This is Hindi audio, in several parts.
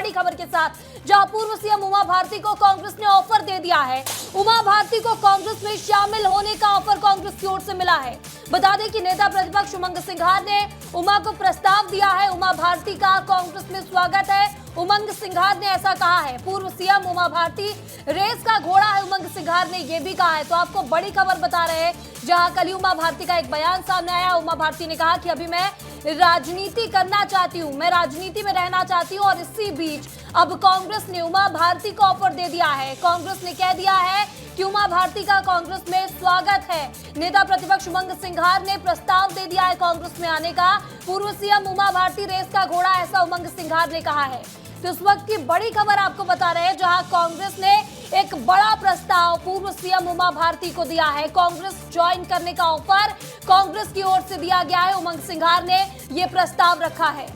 बड़ी खबर के साथ, जहां पूर्व सीएम उमा भारती को कांग्रेस ने ऑफर दे दिया है। उमा भारती को कांग्रेस में शामिल होने का ऑफर कांग्रेस की ओर से मिला है। बता दें कि नेता प्रतिपक्ष उमंग सिंघार ने उमा को प्रस्ताव दिया है। उमा भारती का कांग्रेस में स्वागत है। उमंग सिंघार ने ऐसा कहा है। पूर्व सीएम उमा भारती रेस का घोड़ा है, उमंग सिंघार ने यह भी कहा है। तो आपको बड़ी खबर बता रहे हैं, जहां कल उमा भारती का एक बयान सामने आया। उमा भारती ने कहा कि अभी मैं राजनीति करना चाहती हूं, मैं राजनीति में रहना चाहती हूं। और इसी बीच अब कांग्रेस ने उमा भारती को ऑफर दे दिया है। कांग्रेस ने कह दिया है कि उमा भारती का कांग्रेस में स्वागत है। नेता प्रतिपक्ष उमंग सिंघार ने प्रस्ताव दे दिया है कांग्रेस में आने का। पूर्व सीएम उमा भारती रेस का घोड़ा, ऐसा उमंग सिंघार ने कहा है। तो इस वक्त की बड़ी खबर आपको बता रहे हैं, जहां कांग्रेस ने एक बड़ा प्रस्ताव पूर्व सीएम उमा भारती को दिया है। कांग्रेस ज्वाइन करने का ऑफर कांग्रेस की ओर से दिया गया है। उमंग सिंघार ने यह प्रस्ताव रखा है।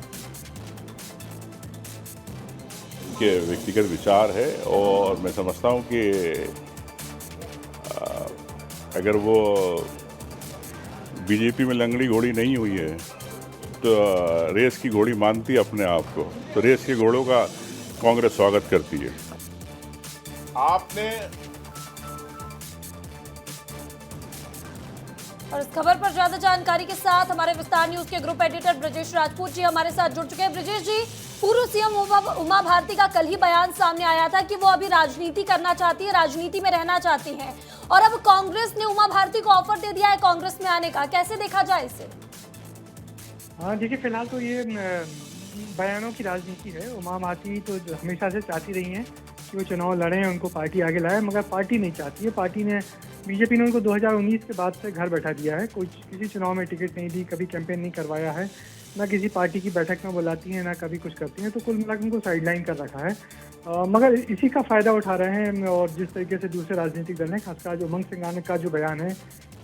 के व्यक्तिगत विचार है और मैं समझता हूं कि अगर वो बीजेपी में लंगड़ी घोड़ी नहीं हुई है तो रेस की घोड़ी मानती है अपने आप को, तो रेस के घोड़ों का कांग्रेस स्वागत करती है। आपने और इस खबर पर ज्यादा जानकारी के साथ हमारे विस्तार न्यूज के ग्रुप एडिटर ब्रजेश राजपूत जी हमारे साथ जुड़ चुके हैं। ब्रजेश जी, पूर्व सीएम उमा भारती का कल ही बयान सामने आया था कि वो अभी राजनीति करना चाहती है, राजनीति में रहना चाहती हैं, और अब कांग्रेस ने उमा भारती को ऑफर दे दिया है कांग्रेस में आने का। कैसे देखा जाए इसे? हाँ देखिए, फिलहाल तो ये बयानों की राजनीति है। उमा भारती तो हमेशा से चाहती रही हैं कि वो चुनाव लड़ें, उनको पार्टी आगे लाए, मगर पार्टी नहीं चाहती है। पार्टी ने, बीजेपी ने उनको 2019 के बाद से घर बैठा दिया है। कुछ किसी चुनाव में टिकट नहीं दी, कभी कैंपेन नहीं करवाया है, ना किसी पार्टी की बैठक में बुलाती हैं, ना कभी कुछ करती हैं। तो कुल मिलाकर उनको साइडलाइन कर रखा है। मगर इसी का फ़ायदा उठा रहे हैं। और जिस तरीके से दूसरे राजनीतिक दल हैं, खासकर जो उमंग सिंघार का जो बयान है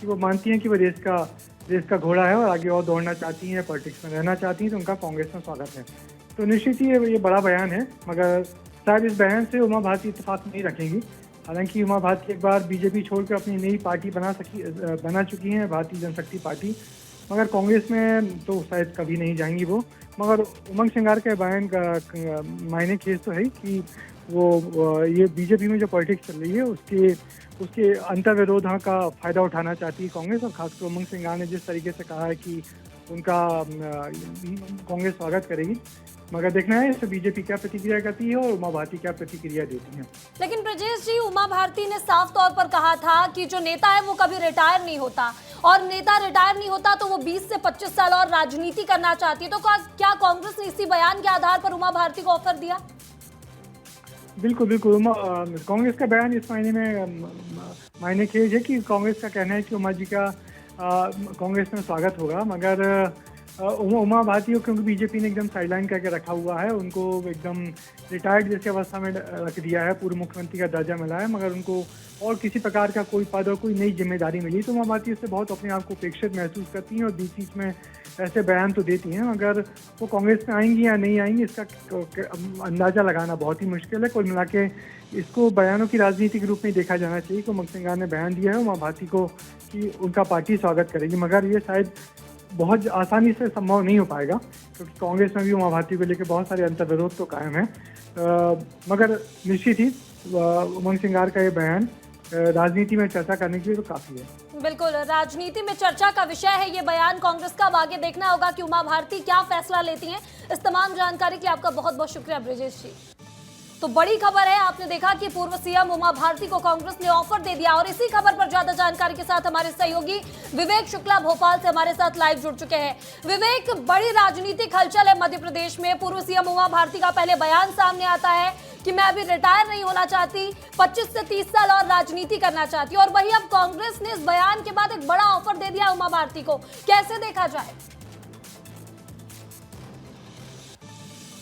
कि वो मानती हैं कि वो रेस का घोड़ा है और आगे और दौड़ना चाहती हैं, पॉलिटिक्स में रहना चाहती हैं, तो उनका कांग्रेस में स्वागत है। तो निश्चित ही ये बड़ा बयान है, मगर शायद इस बयान से उमा भारती इत्तेफाक नहीं रखेंगी। हालांकि उमा भारती एक बार बीजेपी छोड़कर अपनी नई पार्टी बना चुकी हैं, भारतीय जनशक्ति पार्टी, मगर कांग्रेस में तो शायद कभी नहीं जाएंगी वो। मगर उमंग सिंघार के बयान का मायने खेज तो है कि वो ये बीजेपी में जो पॉलिटिक्स चल रही है उसके अंतर्विरोध का फायदा उठाना चाहती है कांग्रेस। और खासकर उमंग सिंघार ने जिस तरीके से कहा है कि उनका कांग्रेस स्वागत करेगी, मगर देखना है इससे बीजेपी क्या प्रतिक्रिया करती है और उमा भारती क्या प्रतिक्रिया देती हैं। लेकिन ब्रजेश जी, उमा भारती ने साफ तौर पर कहा था कि जो नेता है वो कभी रिटायर नहीं होता, और नेता रिटायर नहीं होता तो वो 20 से 25 साल और राजनीति करना चाहती है। तो क्या कांग्रेस ने इसी बयान के आधार पर उमा भारती को ऑफर दिया? बिल्कुल। कांग्रेस का बयान इस मायने खेज है कि कांग्रेस का कहना है कि उमा जी का कांग्रेस में स्वागत होगा, मगर उमा भारती को क्योंकि बीजेपी ने एकदम साइडलाइन करके रखा हुआ है, उनको एकदम रिटायर्ड जैसी अवस्था में रख दिया है, पूर्व मुख्यमंत्री का दर्जा मिला है, मगर उनको और किसी प्रकार का कोई पद और कोई नई जिम्मेदारी मिली तो उमा भारती इससे बहुत अपने आप को उपेक्षित महसूस करती हैं और बीच बीच में ऐसे बयान तो देती हैं, मगर वो कांग्रेस में आएंगी या नहीं आएंगी इसका अंदाजा लगाना बहुत ही मुश्किल है। कुल मिला के इसको बयानों की राजनीति के रूप में देखा जाना चाहिए कि उमंग सिंघार ने बयान दिया है उमा भारती को कि उनका पार्टी स्वागत करेगी, मगर ये शायद बहुत आसानी से संभव नहीं हो पाएगा क्योंकि कांग्रेस में भी उमा भारती को लेकर बहुत सारे अंतर्विरोध तो कायम है। मगर निश्चित ही उमंग सिंघार का ये बयान राजनीति में चर्चा करने के लिए तो काफी है। बिल्कुल, राजनीति में चर्चा का विषय है ये बयान कांग्रेस का। अब आगे देखना होगा कि उमा भारती क्या फैसला लेती हैं। इस तमाम जानकारी के लिए आपका बहुत बहुत शुक्रिया ब्रजेश जी। तो बड़ी खबर है, आपने देखा कि पूर्व सीएम उमा भारती को कांग्रेस ने ऑफर दे दिया। और इसी खबर पर ज्यादा जानकारी के साथ हमारे सहयोगी विवेक शुक्ला भोपाल से हमारे साथ लाइव जुड़ चुके हैं। विवेक, बड़ी राजनीतिक हलचल है मध्य प्रदेश में। पूर्व सीएम उमा भारती का पहले बयान सामने आता है कि मैं अभी रिटायर नहीं होना चाहती, 25 से 30 साल और राजनीति करना चाहती, और वही अब कांग्रेस ने इस बयान के बाद एक बड़ा ऑफर दे दिया उमा भारती को। कैसे देखा जाए?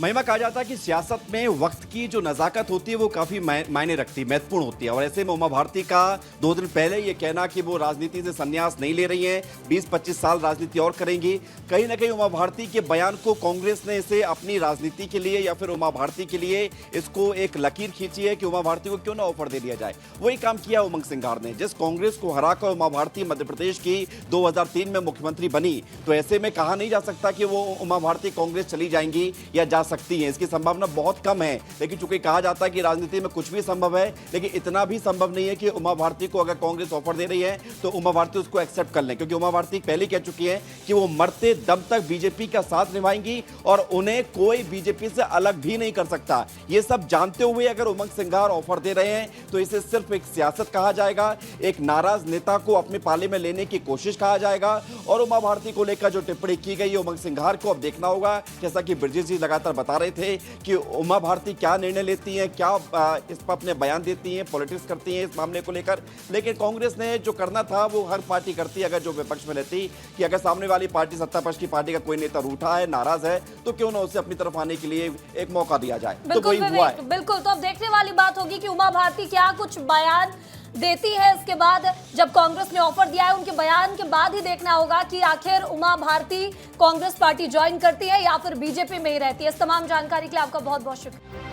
महिमा, कहा जाता है कि सियासत में वक्त की जो नज़ाकत होती है वो काफ़ी मायने रखती है, महत्वपूर्ण होती है। और ऐसे में उमा भारती का 2 दिन पहले ये कहना कि वो राजनीति से संन्यास नहीं ले रही हैं, 20-25 साल राजनीति और करेंगी, कहीं ना कहीं उमा भारती के बयान को कांग्रेस ने इसे अपनी राजनीति के लिए या फिर उमा भारती के लिए इसको एक लकीर खींची है कि उमा भारती को क्यों ना ऑफर दे दिया जाए। वही काम किया उमंग सिंघार ने। जिस कांग्रेस को हराकर उमा भारती मध्य प्रदेश की 2003 में मुख्यमंत्री बनी, तो ऐसे में कहा नहीं जा सकता कि वो उमा भारती कांग्रेस चली जाएंगी या जा जा सकती हैं। इसकी संभावना बहुत कम है, लेकिन चूंकि कहा जाता है कि राजनीति में कुछ भी संभव है, लेकिन इतना भी संभव नहीं है कि उमा भारती को अगर कांग्रेस ऑफर दे रही है तो उमा भारती उसको एक्सेप्ट कर लें, क्योंकि उमा भारती पहले कह चुकी है कि वो मरते दम तक बीजेपी का साथ निभाएंगी और उन्हें कोई बीजेपी से अलग भी नहीं कर सकता। ये सब जानते हुए अगर उमंग सिंघार ऑफर दे रहे हैं तो इसे सिर्फ एक सियासत कहा जाएगा, एक नाराज नेता को अपने पाले में लेने की कोशिश कहा जाएगा। और उमा भारती को लेकर जो टिप्पणी की गई है उमंग सिंघार को अब देखना होगा, जैसा कि ब्रजेश जी लगातार बता रहे थे कि उमा भारती क्या निर्णय लेती हैं, क्या इस पर अपने बयान देती हैं, पॉलिटिक्स करती हैं इस मामले को लेकर। लेकिन कांग्रेस ने जो करना था वो हर पार्टी करती है, अगर जो विपक्ष में रहती कि अगर सामने वाली पार्टी सत्ता पक्ष की पार्टी का कोई नेता रूठा है, नाराज है, तो क्यों ना उसे अपनी तरफ आने के लिए एक मौका दिया जाए। तो वही हुआ है। बिल्कुल, तो अब देखने वाली बात होगी कि उमा भारती क्या कुछ बयान देती है इसके बाद। जब कांग्रेस ने ऑफर दिया है, उनके बयान के बाद ही देखना होगा कि आखिर उमा भारती कांग्रेस पार्टी ज्वाइन करती है या फिर बीजेपी में ही रहती है। इस तमाम जानकारी के लिए आपका बहुत बहुत शुक्रिया।